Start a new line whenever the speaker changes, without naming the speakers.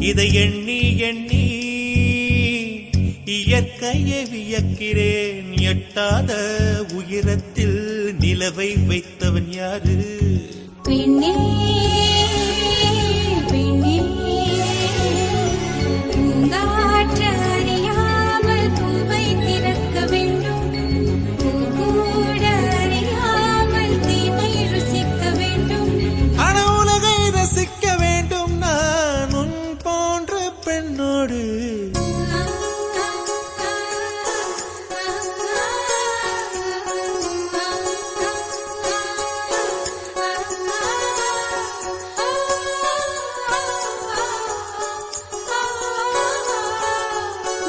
இதை எண்ணி எண்ணி இயற்கையை வியக்கிறேன். எட்டாத உயரத்தில் நிலவை வைத்தவன் யாரு?
பெண்ணே